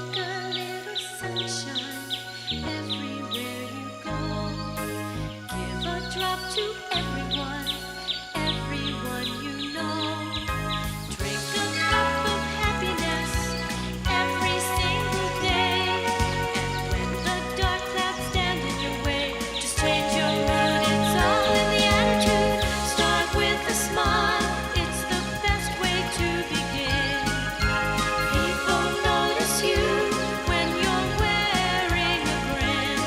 Make a little sunshine everywhere you go. Give a drop to everyone, everyone you know. Drink a cup of happiness every single day. And when the dark clouds stand in your way, just change your mood. It's all in the attitude. Start with a smile. It's the best way to begin. People notice you when you're wearing a grin.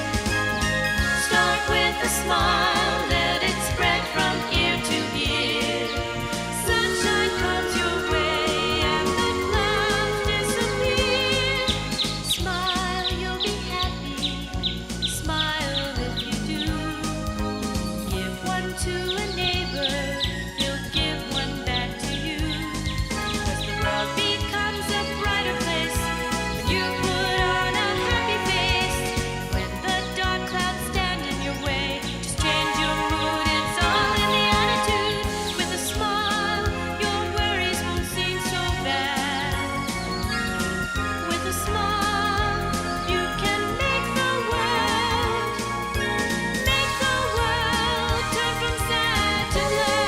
Start with a smile. Let it spread from ear to ear. Sunshine comes your way and the clouds disappear. Smile, you'll be happy. Smile if you do. Give one to a neighbor, he'll give one back to you. 'Cause the world becomes a brighter place when you put on a happy face. When the dark clouds stand in your way, just change your mood. It's all in the attitude. With a smile, your worries won't seem so bad. With a smile, you can make the world turn from sad to glad.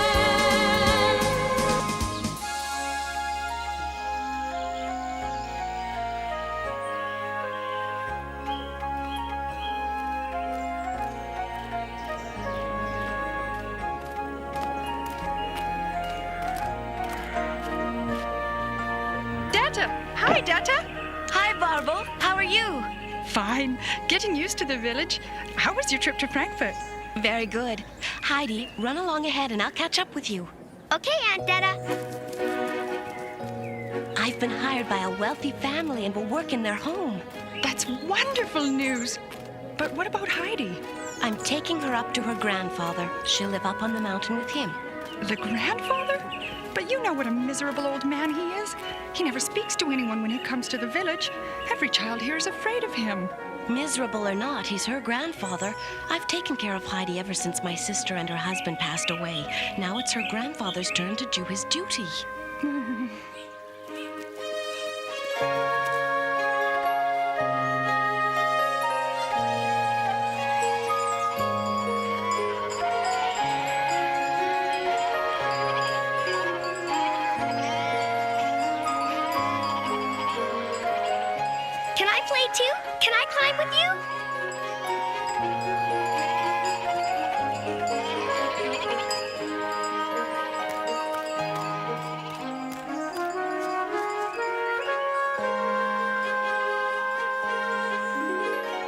Data! Hi, Data! Hi, Barbel. How are you? Fine. Getting used to the village. How was your trip to Frankfurt? Very good. Heidi, run along ahead and I'll catch up with you. Okay, Aunt Detta. I've been hired by a wealthy family and will work in their home. That's wonderful news. But what about Heidi? I'm taking her up to her grandfather. She'll live up on the mountain with him. The grandfather? But you know what a miserable old man he is. He never speaks to anyone when he comes to the village. Every child here is afraid of him. Miserable or not, he's her grandfather. I've taken care of Heidi ever since my sister and her husband passed away. Now it's her grandfather's turn to do his duty. Can I play too? Can I climb with you?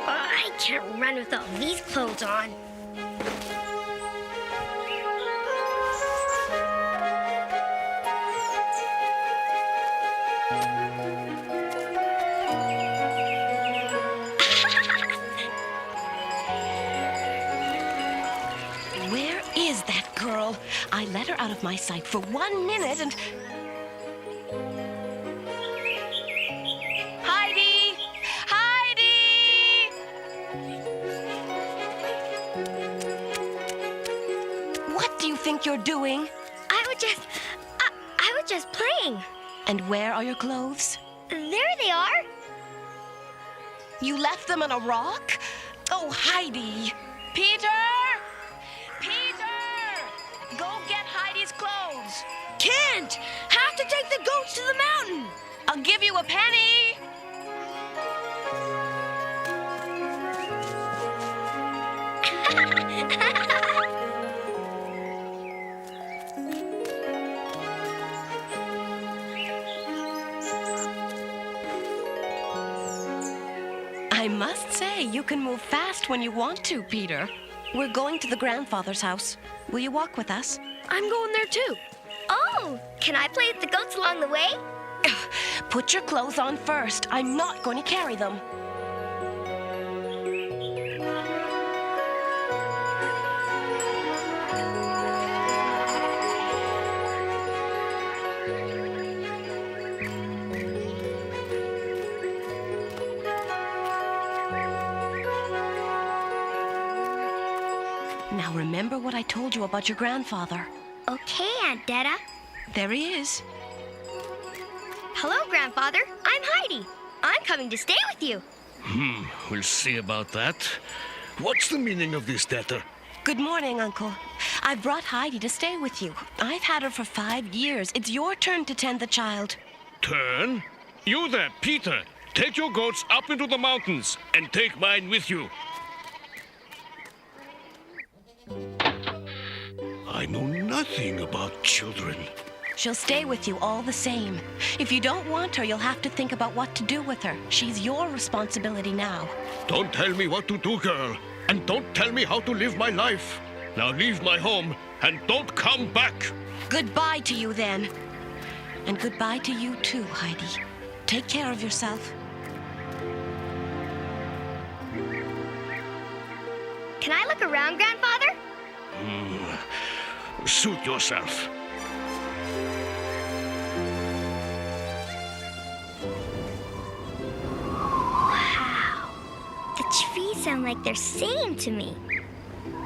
I can't run with all these clothes on. Where is that girl? I let her out of my sight for 1 minute and... Heidi! Heidi! What do you think you're doing? I was just playing. And where are your clothes? There they are. You left them on a rock? Oh, Heidi! Peter! Peter! Go get Heidi's clothes. Can't! Have to take the goats to the mountain. I'll give you a penny. I must say, you can move fast when you want to, Peter. We're going to the grandfather's house. Will you walk with us? I'm going there too. Oh, can I play with the goats along the way? Put your clothes on first. I'm not going to carry them. Now remember what I told you about your grandfather. Okay, Aunt Detta. There he is. Hello, Grandfather. I'm Heidi. I'm I'm coming to stay with you. We'll see about that. What's the meaning of this letter? Good morning, Uncle. I brought Heidi to stay with you. I've had her for 5 years. It's your turn to tend the child. Turn? You there, Peter. Take your goats up into the mountains and take mine with you. I know nothing about children. She'll stay with you all the same. If you don't want her, you'll have to think about what to do with her. She's your responsibility now. Don't tell me what to do, girl. And don't tell me how to live my life. Now leave my home and don't come back. Goodbye to you then. And goodbye to you too, Heidi. Take care of yourself. Can I look around, Grandfather? Suit yourself. Wow. The trees sound like they're singing to me.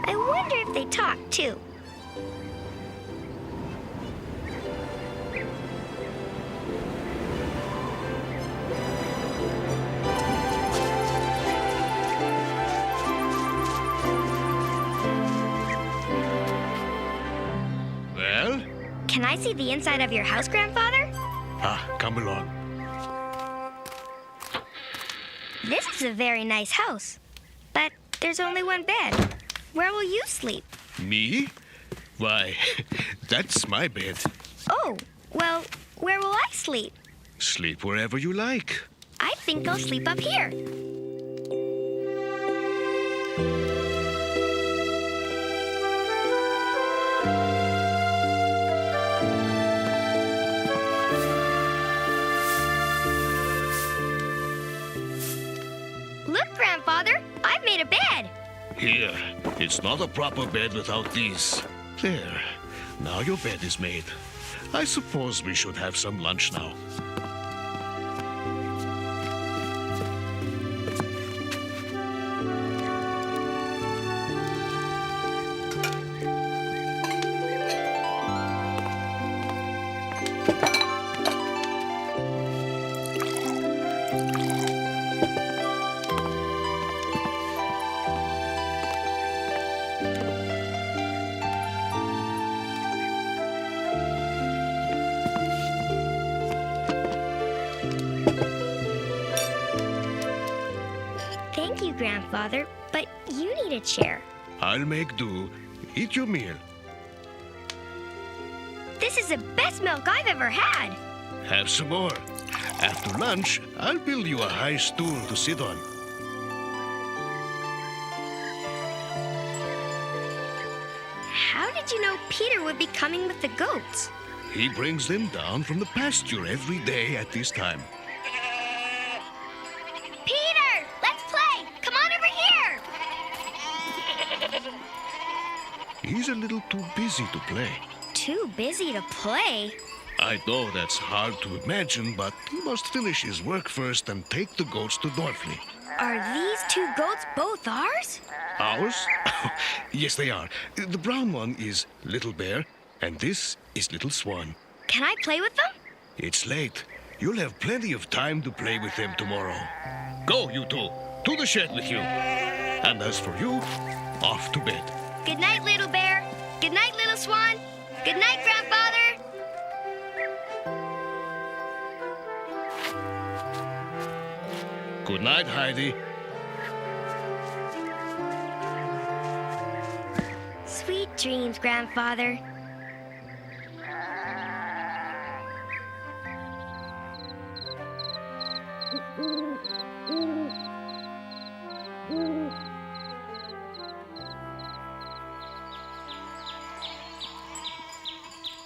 I wonder if they talk, too. Well? Can I see the inside of your house, Grandfather? Come along. This is a very nice house, but there's only one bed. Where will you sleep? Me? Why, that's my bed. Oh, well, where will I sleep? Sleep wherever you like. I think I'll sleep up here. Look, Grandfather, I've made a bed. Here, it's not a proper bed without these. There, now your bed is made. I suppose we should have some lunch now. Thank you, Grandfather, but you need a chair. I'll make do. Eat your meal. This is the best milk I've ever had. Have some more. After lunch, I'll build you a high stool to sit on. How did you know Peter would be coming with the goats? He brings them down from the pasture every day at this time. Peter, let's play. Come on over here. He's a little too busy to play. Too busy to play? I know that's hard to imagine, but he must finish his work first and take the goats to Dorfli. Are these 2 goats both ours? Ours? Yes, they are. The brown one is Little Bear, and this is Little Swan. Can I play with them? It's late. You'll have plenty of time to play with them tomorrow. Go, you two. To the shed with you. And as for you, off to bed. Good night, Little Bear. Good night, Little Swan. Good night, Grandfather. Good night, Heidi. Sweet dreams, Grandfather.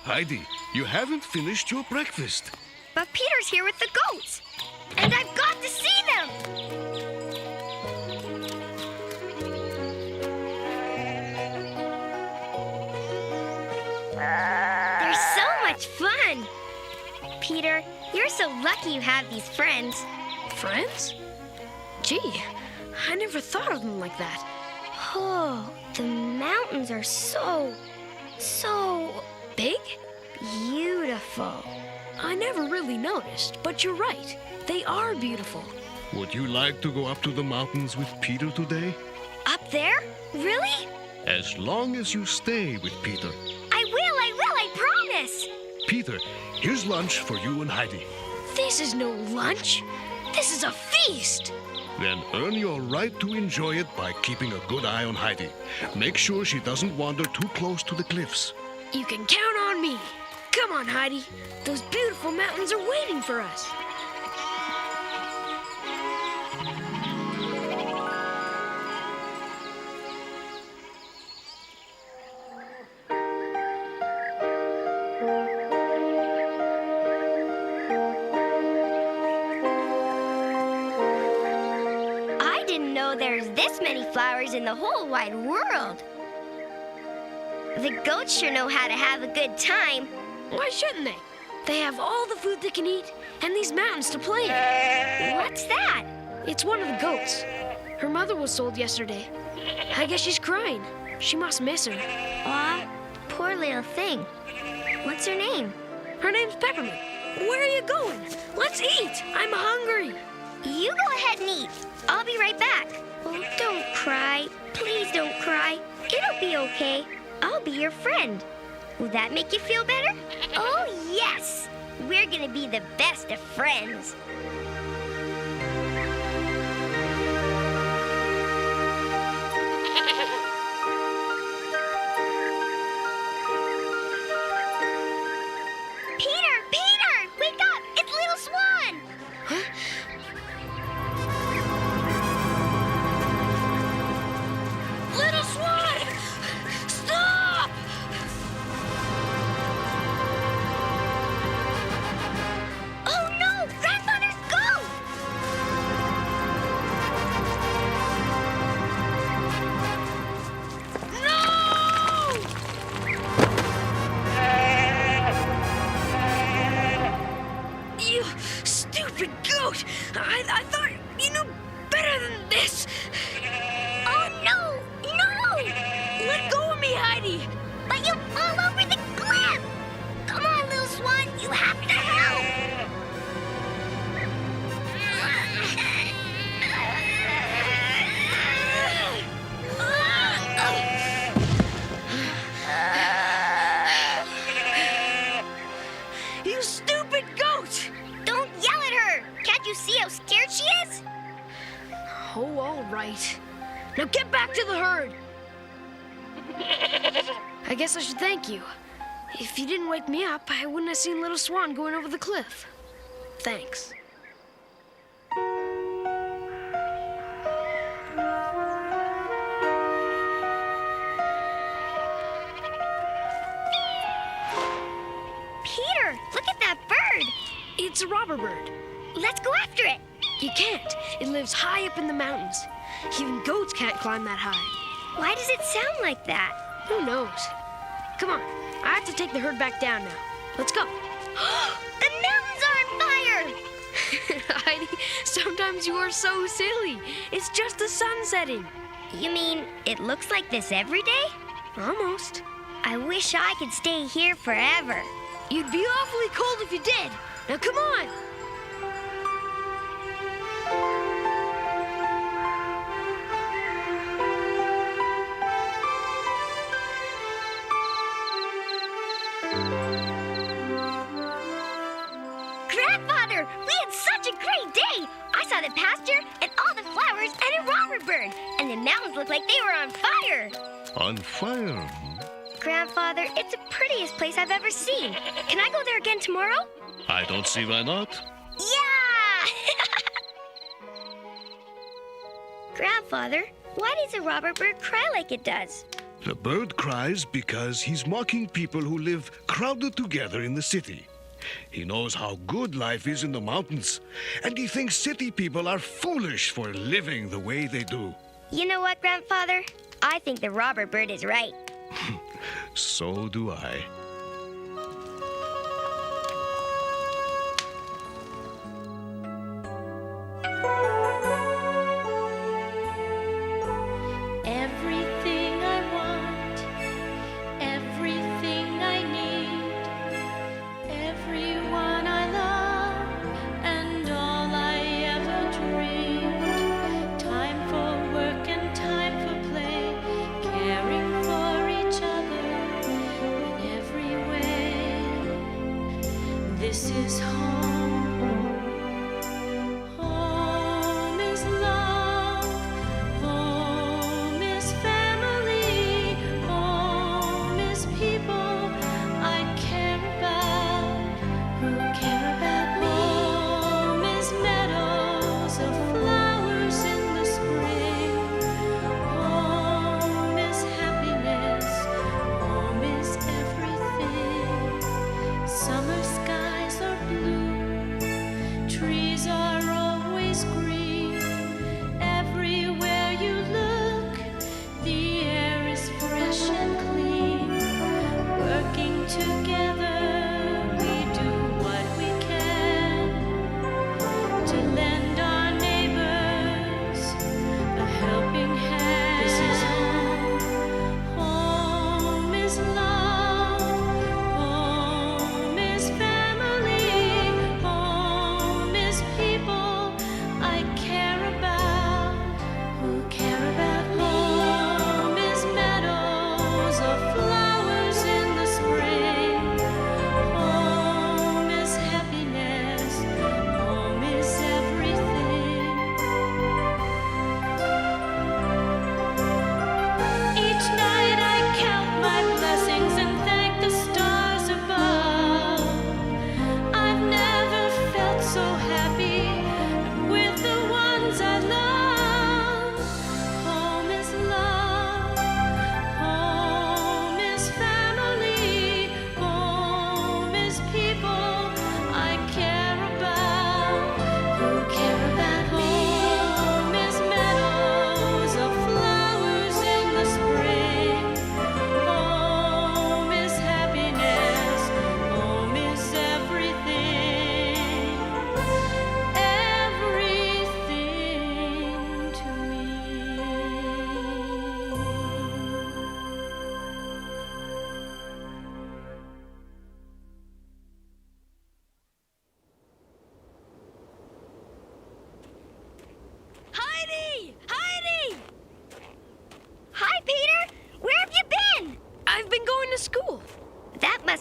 Heidi, you haven't finished your breakfast. But Peter's here with the goats. And I've got to see them. They're so much fun. Peter, you're so lucky you have these friends. Friends? Gee, I never thought of them like that. Oh, the mountains are so Big? beautiful. I never really noticed, but you're right. They are beautiful. Would you like to go up to the mountains with Peter today? Up there? Really? As long as you stay with Peter. I promise. Peter, here's lunch for you and Heidi. This is no lunch. This is a feast. Then earn your right to enjoy it by keeping a good eye on Heidi. Make sure she doesn't wander too close to the cliffs. You can count on me. Come on, Heidi. Those beautiful mountains are waiting for us. I didn't know there's this many flowers in the whole wide world. The goats sure know how to have a good time. Why shouldn't they? They have all the food they can eat and these mountains to play in. What's that? It's one of the goats. Her mother was sold yesterday. I guess she's crying. She must miss her. Aw, poor little thing. What's her name? Her name's Peppermint. Where are you going? Let's eat. I'm hungry. You go ahead and eat. I'll be right back. Oh, don't cry. Please don't cry. It'll be okay. I'll be your friend. Will that make you feel better? Oh, yes. We're gonna be the best of friends. Peter! Wake up! It's Little Swan! Little Swan! Stop! Oh no! Grandfather's goat! You stupid goat! I thought you knew better than this! Oh no! No! Let go of me, Heidi! But you'll fall over the cliff! Come on, Little Swan! You have to help! You stupid goat! Don't yell at her! Can't you see how scared she is? Oh, all right. Now get back to the herd! I guess I should thank you. If you didn't wake me up, I wouldn't have seen Little Swan going over the cliff. Thanks. Peter, look at that bird! It's a robber bird. Let's go after it! You can't. It lives high up in the mountains. Even goats can't climb that high. Why does it sound like that? Who knows? Come on. I have to take the herd back down now. Let's go. The mountains are on fire! Heidi, sometimes you are so silly. It's just the sun setting. You mean it looks like this every day? Almost. I wish I could stay here forever. You'd be awfully cold if you did. Now come on. Grandfather, we had such a great day! I saw the pasture and all the flowers and a robber bird, and the mountains looked like they were on fire. On fire? Grandfather, it's the prettiest place I've ever seen. Can I go there again tomorrow? I don't see why not. Yeah! Grandfather, why does a robber bird cry like it does? The bird cries because he's mocking people who live crowded together in the city. He knows how good life is in the mountains, and he thinks city people are foolish for living the way they do. You know what, Grandfather? I think the robber bird is right. So do I. Everything I want, everything I need, everyone I love, and all I ever dreamed.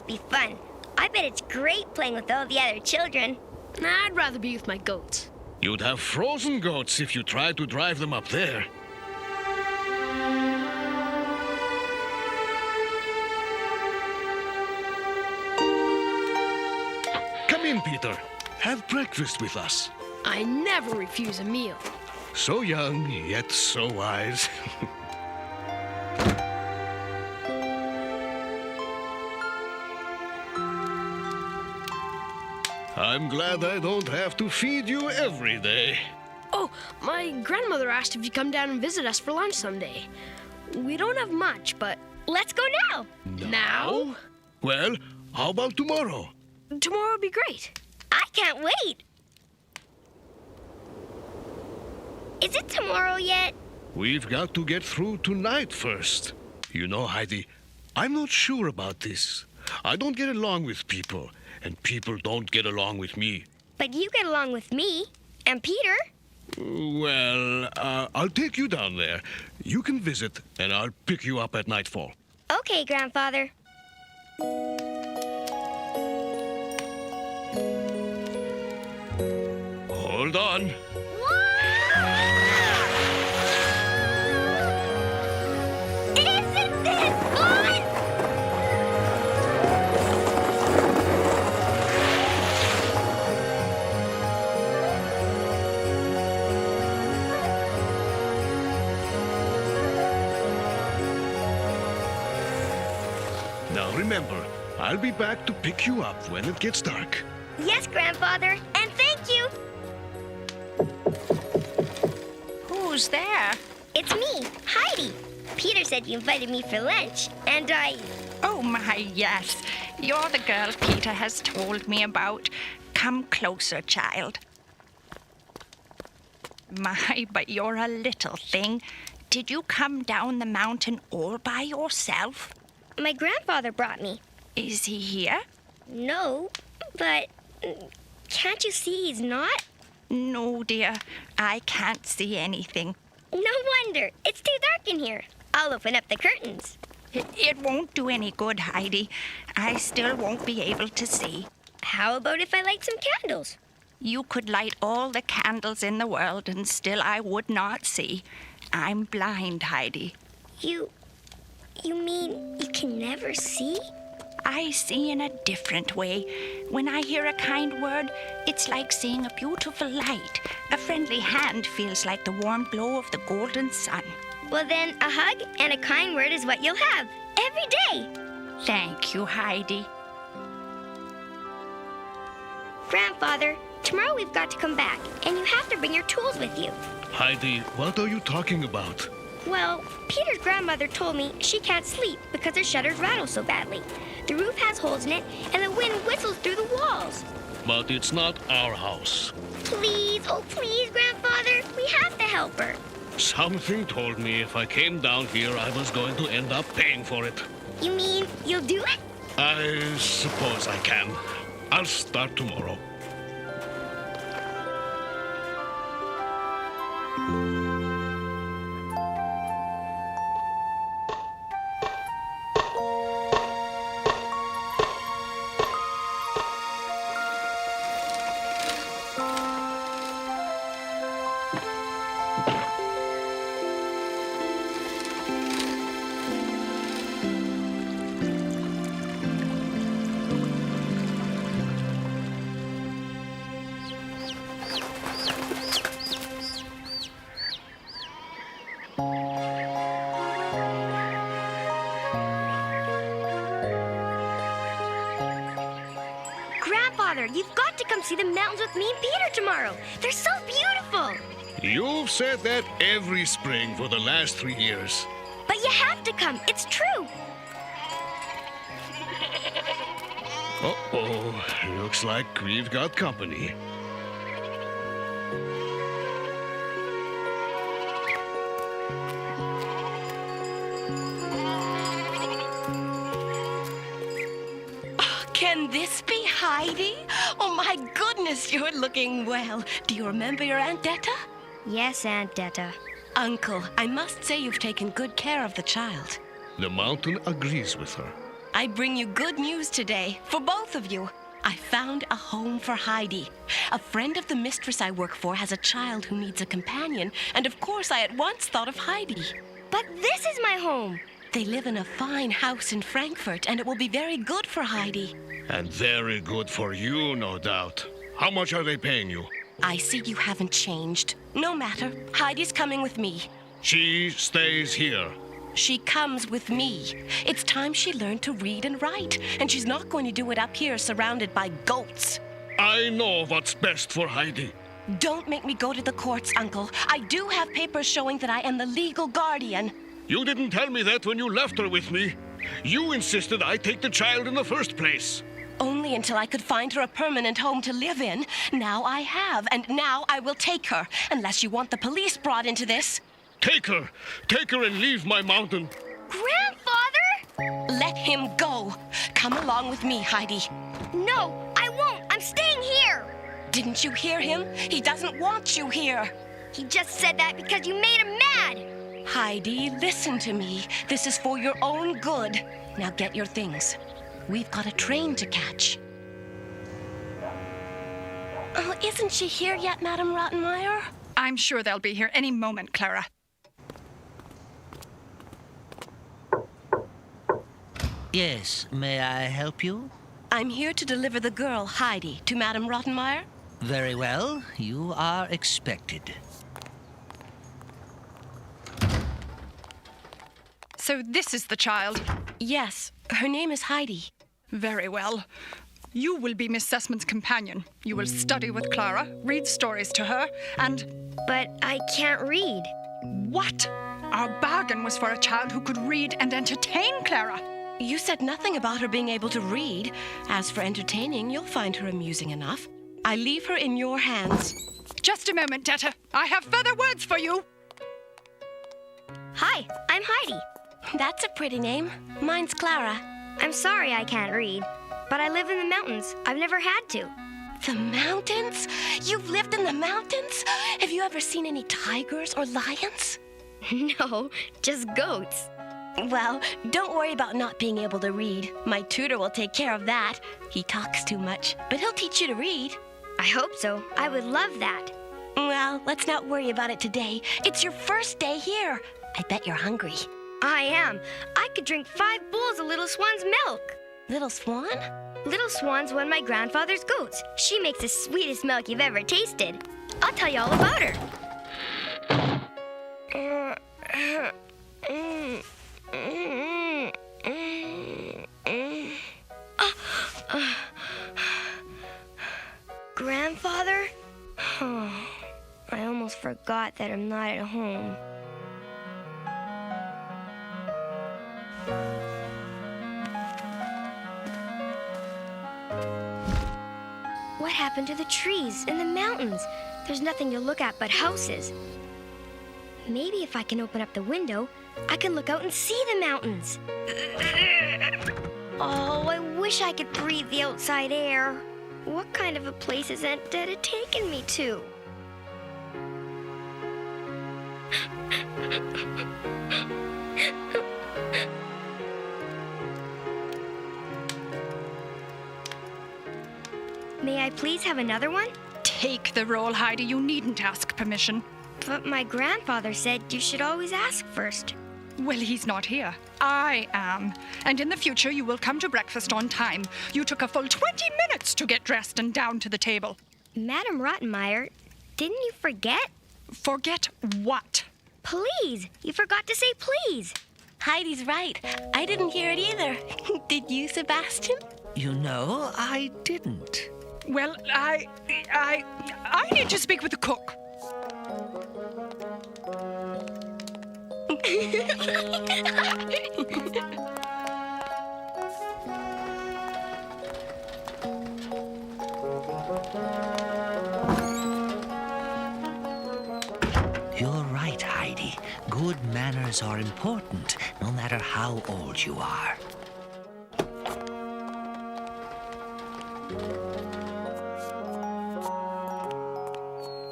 be fun. I bet it's great playing with all the other children. I'd rather be with my goats. You'd have frozen goats if you tried to drive them up there. Come in, Peter. Have breakfast with us. I never refuse a meal. So young, yet so wise. I'm glad I don't have to feed you every day. Oh, my grandmother asked if you'd come down and visit us for lunch someday. We don't have much, but Let's go now. now? Well, how about tomorrow? Tomorrow would be great. I can't wait. Is it tomorrow yet? We've got to get through tonight first. You know, Heidi, I'm not sure about this. I don't get along with people, and people don't get along with me. But you get along with me and Peter. Well, I'll take you down there. You can visit, and I'll pick you up at nightfall. Okay, Grandfather. Hold on. Isn't this fun? Now remember, I'll be back to pick you up when it gets dark. Yes, Grandfather, and thank you. Who's there? It's me, Heidi. Peter said you invited me for lunch, and Oh, my, yes. You're the girl Peter has told me about. Come closer, child. My, but you're a little thing. Did you come down the mountain all by yourself? My grandfather brought me. Is he here? No, but can't you see he's not? No, dear. I can't see anything. No wonder. It's too dark in here. I'll open up the curtains. It won't do any good, Heidi. I still won't be able to see. How about if I light some candles? You could light all the candles in the world and still I would not see. I'm blind, Heidi. You mean you can never see? I see in a different way. When I hear a kind word, it's like seeing a beautiful light. A friendly hand feels like the warm glow of the golden sun. Well then, a hug and a kind word is what you'll have every day. Thank you, Heidi. Grandfather, tomorrow we've got to come back, and you have to bring your tools with you. Heidi, what are you talking about? Well, Peter's grandmother told me she can't sleep because her shutters rattle so badly. The roof has holes in it, and the wind whistles through the walls. But it's not our house. Please, oh please, Grandfather, we have to help her. Something told me if I came down here, I was going to end up paying for it. You mean you'll do it? I suppose I can. I'll start tomorrow. Grandfather, you've got to come see the mountains with me and Peter tomorrow. They're so beautiful. You've said that every spring for the last 3 years. But you have to come. It's true. Uh-oh. Looks like we've got company. Can this be Heidi? Oh, my goodness, you're looking well. Do you remember your Aunt Detta? Yes, Aunt Detta. Uncle, I must say you've taken good care of the child. The mountain agrees with her. I bring you good news today for both of you. I found a home for Heidi. A friend of the mistress I work for has a child who needs a companion, and of course I at once thought of Heidi. But this is my home. They live in a fine house in Frankfurt, and it will be very good for Heidi. And very good for you, no doubt. How much are they paying you? I see you haven't changed. No matter. Heidi's coming with me. She stays here. She comes with me. It's time she learned to read and write, and she's not going to do it up here surrounded by goats. I know what's best for Heidi. Don't make me go to the courts, Uncle. I do have papers showing that I am the legal guardian. You didn't tell me that when you left her with me. You insisted I take the child in the first place. Only until I could find her a permanent home to live in. Now I have, and now I will take her, unless you want the police brought into this. Take her. Take her and leave my mountain. Grandfather? Let him go. Come along with me, Heidi. No, I won't. I'm staying here. Didn't you hear him? He doesn't want you here. He just said that because you made him mad. Heidi, listen to me. This is for your own good. Now get your things. We've got a train to catch. Oh, isn't she here yet, Madame Rottenmeier? I'm sure they'll be here any moment, Clara. Yes, may I help you? I'm here to deliver the girl, Heidi, to Madame Rottenmeier. Very well, you are expected. So this is the child. Yes, her name is Heidi. Very well. You will be Miss Sussman's companion. You will study with Clara, read stories to her, and... But I can't read. What? Our bargain was for a child who could read and entertain Clara. You said nothing about her being able to read. As for entertaining, you'll find her amusing enough. I leave her in your hands. Just a moment, Detta. I have further words for you. Hi, I'm Heidi. That's a pretty name. Mine's Clara. I'm sorry I can't read, but I live in the mountains. I've never had to. The mountains? You've lived in the mountains? Have you ever seen any tigers or lions? No, just goats. Well, don't worry about not being able to read. My tutor will take care of that. He talks too much, but he'll teach you to read. I hope so. I would love that. Well, let's not worry about it today. It's your first day here. I bet you're hungry. I am. I could drink 5 bowls of Little Swan's milk. Little Swan? Little Swan's one of my grandfather's goats. She makes the sweetest milk you've ever tasted. I'll tell you all about her. Grandfather? I almost forgot that I'm not at home. What happened to the trees and the mountains? There's nothing to look at but houses. Maybe if I can open up the window, I can look out and see the mountains. Oh, I wish I could breathe the outside air. What kind of a place is Aunt Detta taking me to? May I please have another one? Take the roll, Heidi. You needn't ask permission. But my grandfather said you should always ask first. Well, he's not here. I am. And in the future, you will come to breakfast on time. You took a full 20 minutes to get dressed and down to the table. Madame Rottenmeier, didn't you forget? Forget what? Please. You forgot to say please. Heidi's right. I didn't hear it either. Did you, Sebastian? You know, I didn't. Well, I need to speak with the cook. You're right, Heidi. Good manners are important, no matter how old you are.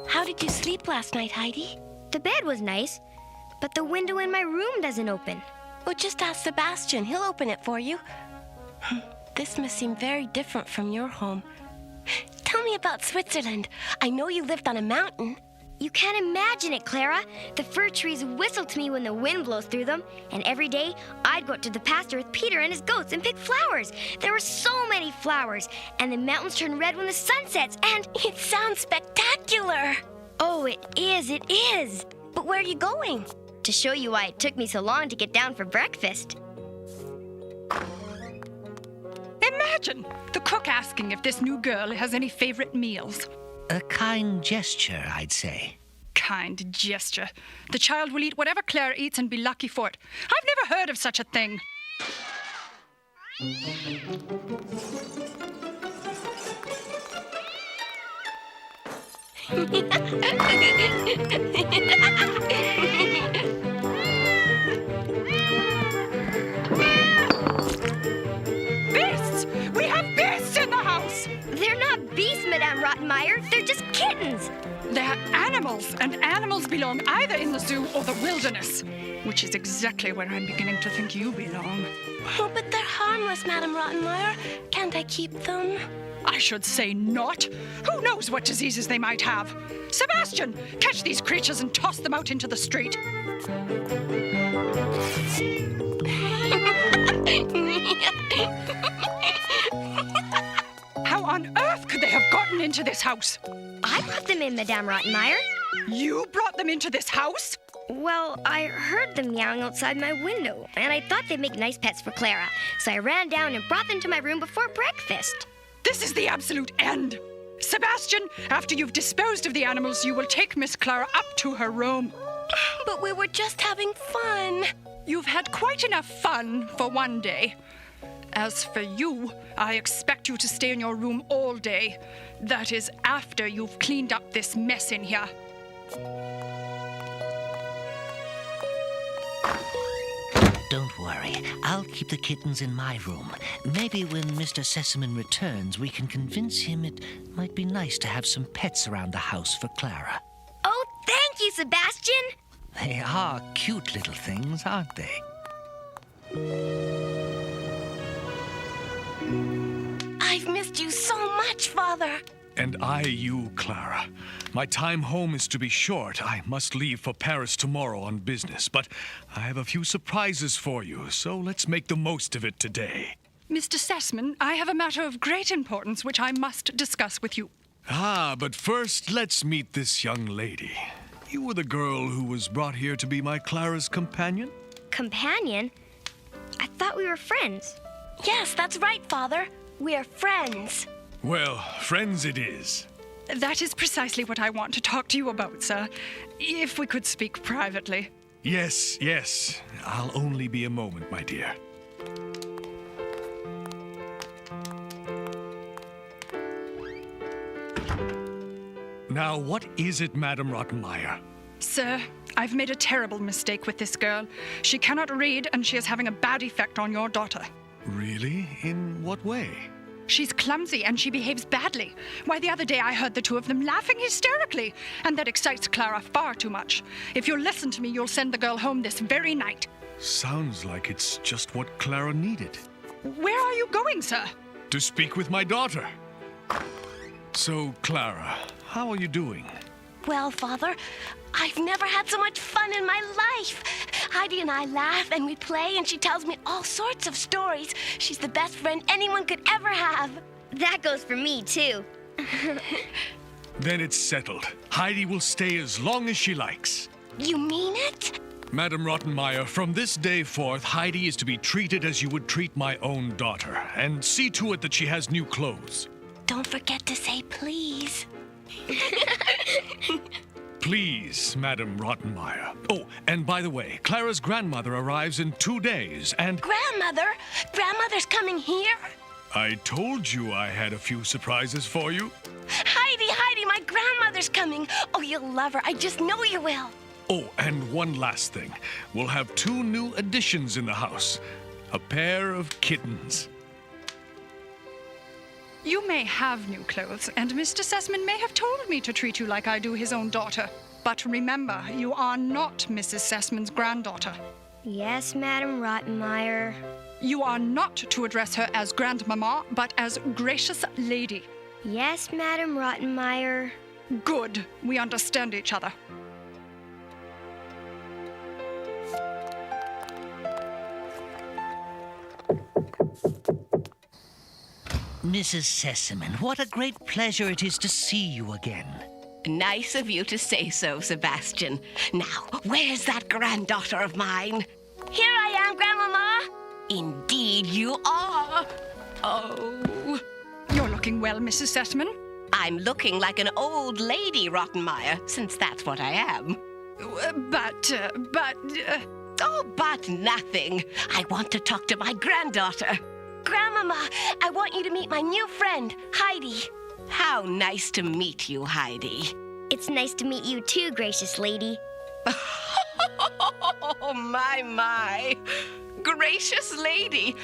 How did you sleep last night, Heidi? The bed was nice, but the window in my room doesn't open. Well, just ask Sebastian. He'll open it for you. This must seem very different from your home. Tell me about Switzerland. I know you lived on a mountain. You can't imagine it, Clara. The fir trees whistle to me when the wind blows through them, and every day I'd go out to the pasture with Peter and his goats and pick flowers. There were so many flowers, and the mountains turn red when the sun sets, and It sounds spectacular. oh, it is. But where are you going? To show you why it took me so long to get down for breakfast. Imagine the cook asking if this new girl has any favorite meals. A kind gesture, I'd say. Kind gesture. The child will eat whatever Clara eats and be lucky for it. I've never heard of such a thing. Beasts! We have beasts in the house! They're not beasts, Madame Rottenmeier. They're just kittens. They're animals, and animals belong either in the zoo or the wilderness, which is exactly where I'm beginning to think you belong. Oh, but they're harmless, Madame Rottenmeier. Can't I keep them? I should say not. Who knows what diseases they might have? Sebastian, catch these creatures and toss them out into the street. How on earth could they have gotten into this house? I brought them in, Madame Rottenmeier. You brought them into this house? Well, I heard them meowing outside my window, and I thought they'd make nice pets for Clara. So I ran down and brought them to my room before breakfast. This is the absolute end. Sebastian, after you've disposed of the animals, you will take Miss Clara up to her room. But we were just having fun. You've had quite enough fun for one day. As for you, I expect you to stay in your room all day. That is after you've cleaned up this mess in here. Don't worry. I'll keep the kittens in my room. Maybe when Mr. Sesamon returns, we can convince him it might be nice to have some pets around the house for Clara. Oh, thank you, Sebastian. They are cute little things, aren't they? I've missed you so much, Father. And I you, Clara. My time home is to be short. I must leave for Paris tomorrow on business, but I have a few surprises for you, so let's make the most of it today. Mr. Sesamon, I have a matter of great importance which I must discuss with you. But first, let's meet this young lady. You were the girl who was brought here to be my Clara's companion? Companion? I thought we were friends. Yes, that's right, Father. We're friends. Well, friends it is. That is precisely what I want to talk to you about, sir. If we could speak privately. Yes. I'll only be a moment, my dear. Now, what is it, Madame Rottenmeier? Sir, I've made a terrible mistake with this girl. She cannot read, and she is having a bad effect on your daughter. Really? In what way? She's clumsy and she behaves badly. Why, the other day I heard the two of them laughing hysterically, and that excites Clara far too much. If you'll listen to me, you'll send the girl home this very night. Sounds like it's just what Clara needed. Where are you going, sir? To speak with my daughter. So, Clara, how are you doing? Well, Father, I've never had so much fun in my life. Heidi and I laugh and we play, and she tells me all sorts of stories. She's the best friend anyone could ever have. That goes for me, too. Then it's settled. Heidi will stay as long as she likes. You mean it? Madame Rottenmeier, from this day forth, Heidi is to be treated as you would treat my own daughter, and see to it that she has new clothes. Don't forget to say please. Please, Madame Rottenmeier. Oh, and by the way, Clara's grandmother arrives in 2 days, and... Grandmother? Grandmother's coming here? I told you I had a few surprises for you. Heidi, my grandmother's coming. Oh, you'll love her. I just know you will. Oh, and one last thing. We'll have 2 new additions in the house. A pair of kittens. You may have new clothes, and Mr. Sesamon may have told me to treat you like I do his own daughter. But remember, you are not Mrs. Sesamon's granddaughter. Yes, Madame Rottenmeier. You are not to address her as Grandmama, but as Gracious Lady. Yes, Madam Rottenmeier. Good. We understand each other. Mrs. Sesamon, what a great pleasure it is to see you again. Nice of you to say so, Sebastian. Now, where's that granddaughter of mine? Here I am, Grandmama. Indeed you are. Oh. You're looking well, Mrs. Sesamon. I'm looking like an old lady, Rottenmeier, since that's what I am. Oh, but nothing. I want to talk to my granddaughter. Grandmama, I want you to meet my new friend, Heidi. How nice to meet you, Heidi. It's nice to meet you too, Gracious Lady. Oh, my. Gracious Lady.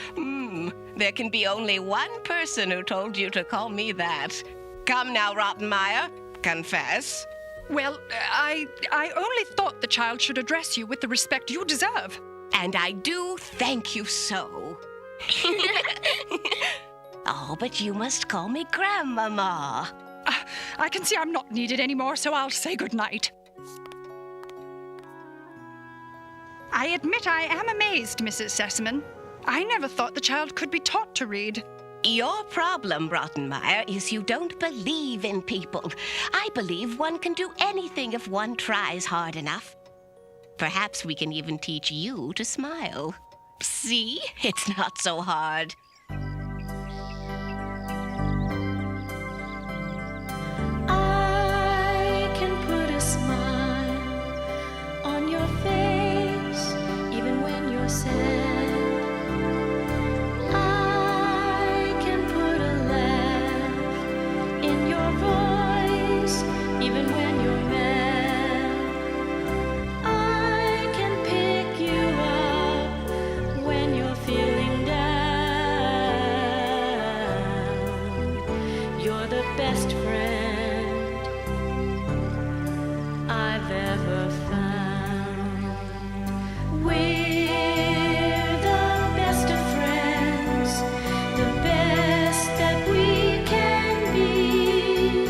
There can be only one person who told you to call me that. Come now, Rottenmeier. Confess. Well, I only thought the child should address you with the respect you deserve. And I do thank you so. Oh, but you must call me Grandmama. I can see I'm not needed anymore, so I'll say goodnight. I admit I am amazed, Mrs. Sesamon. I never thought the child could be taught to read. Your problem, Rottenmeier, is you don't believe in people. I believe one can do anything if one tries hard enough. Perhaps we can even teach you to smile. See? It's not so hard. I can put a smile on your face, even when you're sad. I can put a laugh in your voice, even when you're mad. I can pick you up when you're feeling down. You're the best friend I've ever found. We're the best of friends, the best that we can be.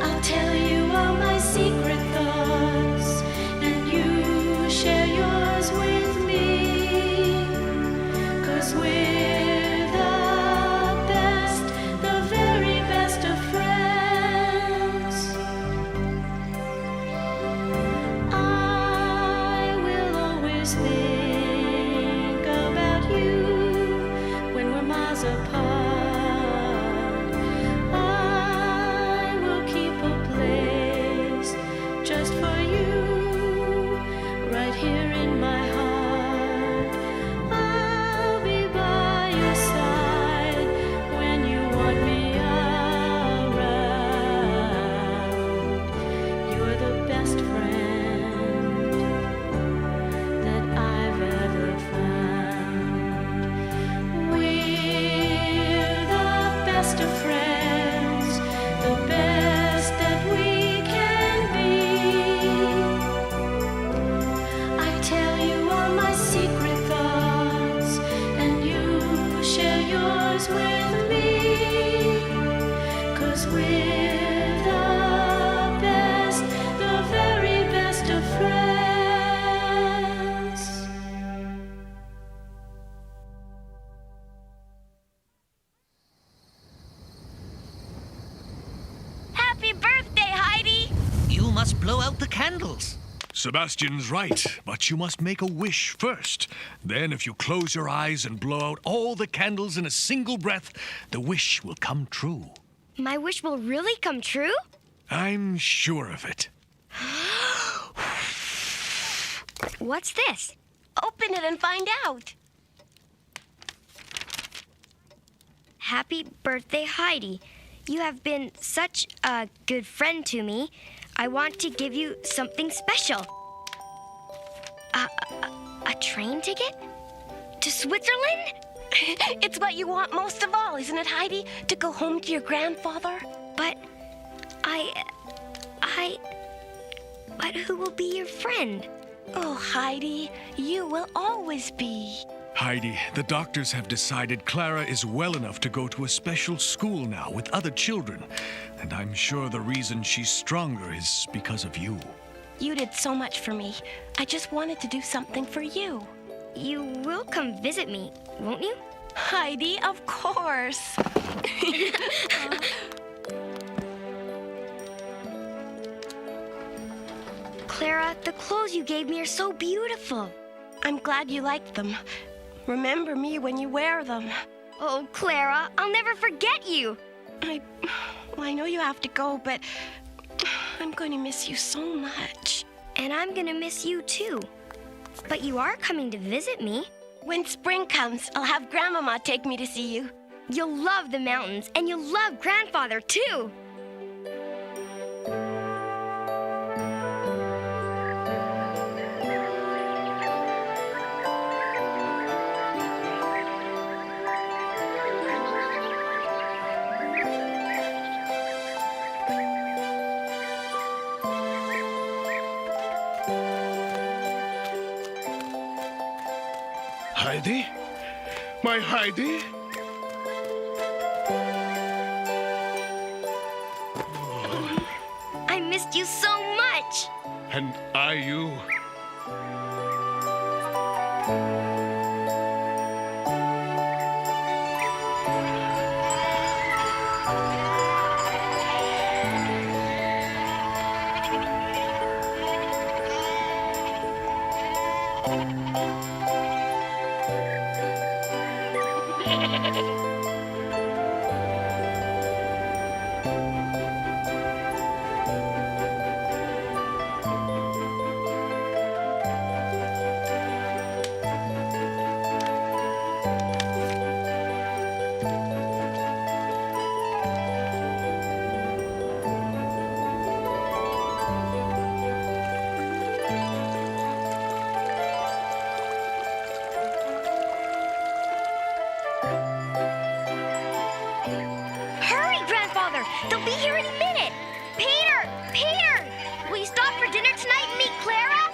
I'll tell you all my secret thoughts, and you share yours with me. 'Cause we're the best, the very best of friends. I will always think about you when we're miles apart. I will keep a place just for you, right here in my heart. I'll be by your side when you want me around. You're the best friend that I've ever found. We're the best of friends, the best that we can be. I tell you all my secret thoughts, and you share yours with me. 'Cause we're the best, the very best of friends. Happy birthday, Heidi! You must blow out the candles. Sebastian's right, but you must make a wish first. Then, if you close your eyes and blow out all the candles in a single breath, the wish will come true. My wish will really come true? I'm sure of it. What's this? Open it and find out. Happy birthday, Heidi. You have been such a good friend to me. I want to give you something special. A train ticket? To Switzerland? It's what you want most of all, isn't it, Heidi? To go home to your grandfather? But but who will be your friend? Oh, Heidi, you will always be. Heidi, the doctors have decided Clara is well enough to go to a special school now with other children. And I'm sure the reason she's stronger is because of you. You did so much for me. I just wanted to do something for you. You will come visit me, won't you? Heidi, of course. Clara, the clothes you gave me are so beautiful. I'm glad you liked them. Remember me when you wear them. Oh, Clara, I'll never forget you. I know you have to go, but I'm going to miss you so much. And I'm gonna miss you too. But you are coming to visit me. When spring comes, I'll have Grandmama take me to see you. You'll love the mountains, and you'll love Grandfather too. Heidi? My Heidi? I missed you so much. And I you. Hurry, Grandfather! They'll be here any minute. Peter! Peter! Will you stop for dinner tonight and meet Clara?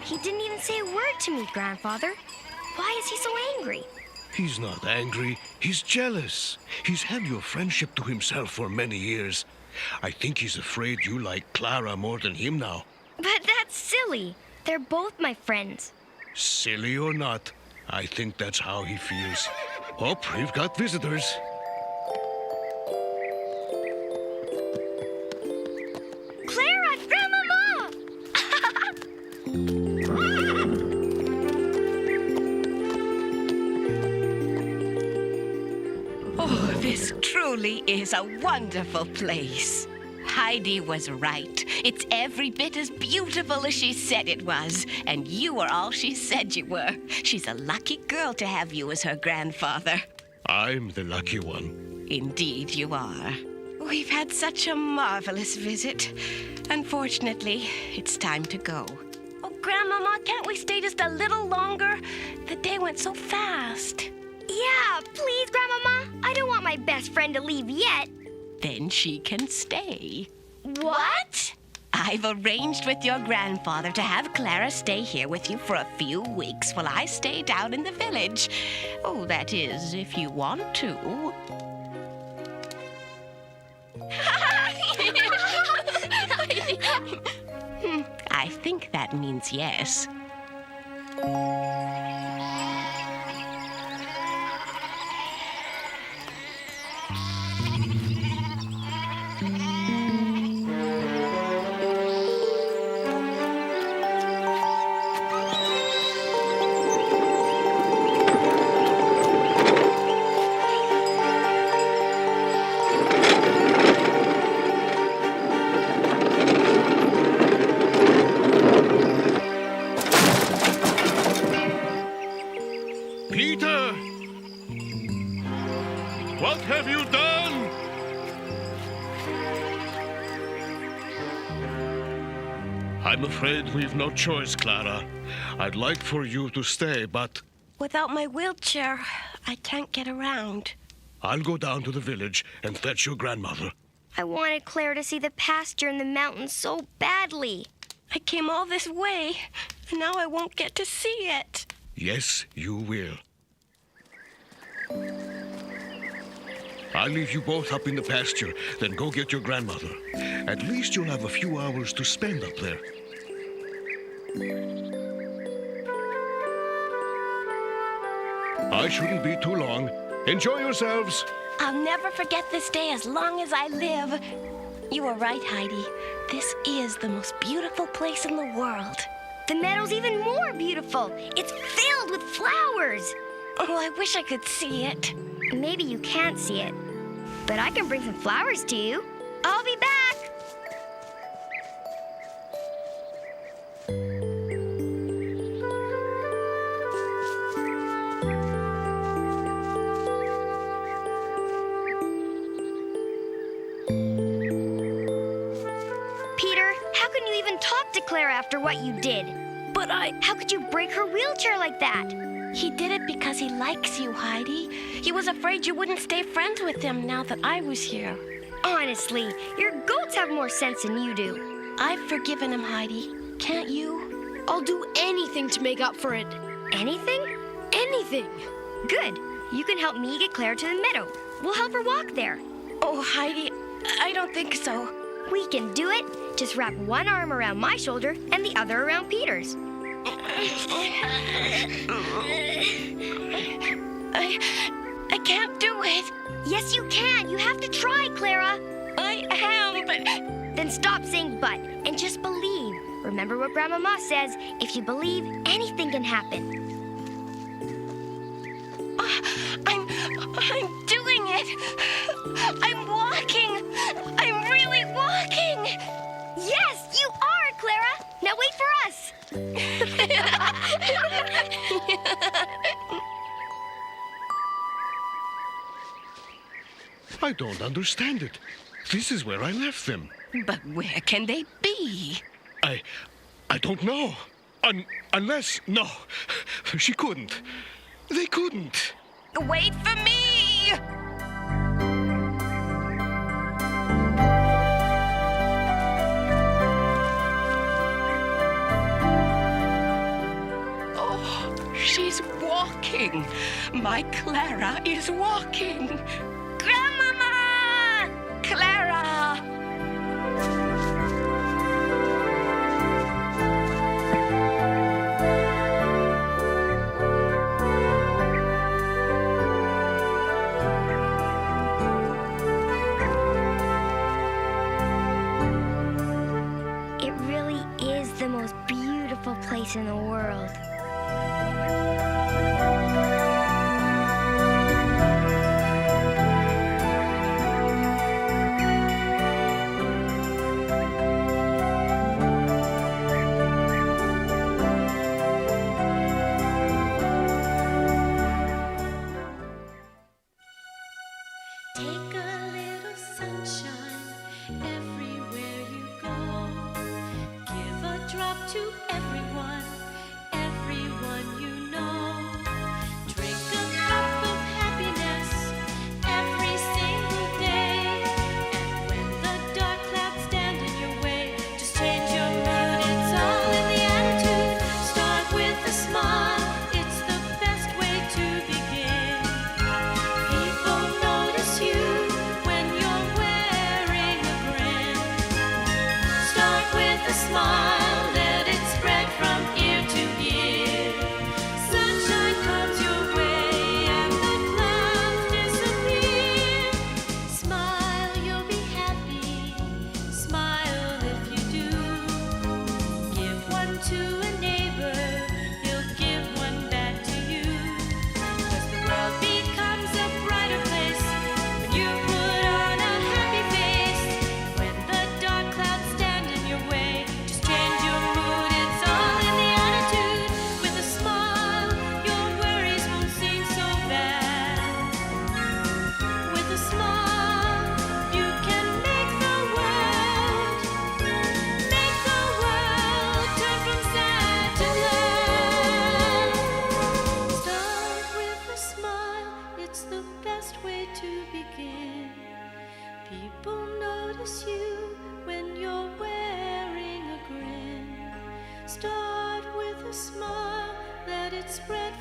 He didn't even say a word to me, Grandfather. Why is he so angry? He's not angry. He's jealous. He's had your friendship to himself for many years. I think he's afraid you like Clara more than him now. But that's silly. They're both my friends. Silly or not, I think that's how he feels. Oh, we've got visitors. Clara! Grandmama! Oh, this truly is a wonderful place. Heidi was right. It's every bit as beautiful as she said it was. And you are all she said you were. She's a lucky girl to have you as her grandfather. I'm the lucky one. Indeed you are. We've had such a marvelous visit. Unfortunately, it's time to go. Oh, Grandmama, can't we stay just a little longer? The day went so fast. Yeah, please, Grandmama. I don't want my best friend to leave yet. Then she can stay. What? I've arranged with your grandfather to have Clara stay here with you for a few weeks while I stay down in the village. Oh, that is, if you want to. I think that means yes. Peter! What have you done? I'm afraid we've no choice, Clara. I'd like for you to stay, but Without my wheelchair, I can't get around. I'll go down to the village and fetch your grandmother. I wanted Clara to see the pasture in the mountains so badly. I came all this way, and now I won't get to see it. Yes, you will. I'll leave you both up in the pasture, then go get your grandmother. At least you'll have a few hours to spend up there. I shouldn't be too long. Enjoy yourselves. I'll never forget this day as long as I live. You were right, Heidi. This is the most beautiful place in the world. The meadow's even more beautiful. It's filled with flowers. Oh, I wish I could see it. Maybe you can't see it, but I can bring some flowers to you. I'll be back. Peter, how can you even talk to Clara after what you did? But How could you break her wheelchair like that? he did it because he likes you, Heidi. He was afraid you wouldn't stay friends with him now that I was here. Honestly, your goats have more sense than you do. I've forgiven him, Heidi. Can't you? I'll do anything to make up for it. Anything? Anything. Good. You can help me get Clara to the meadow. We'll help her walk there. Oh, Heidi, I don't think so. We can do it. Just wrap one arm around my shoulder and the other around Peter's. I can't do it. Yes, you can. You have to try, Clara. I am, but Then stop saying but and just believe. Remember what Grandmama says, if you believe, anything can happen. I'm doing it. I'm walking. I'm really walking. Yes, you are, Clara. Now wait for us. I don't understand it. This is where I left them. But where can they be? I don't know. Unless, no, she couldn't. They couldn't. Wait for me! Oh, she's walking. My Clara is walking. Grandmama! Clara! It really is the most beautiful place in the world. Take a little sunshine everywhere you go. Give a drop to everyone, everyone. People notice you when you're wearing a grin. Start with a smile, let it spread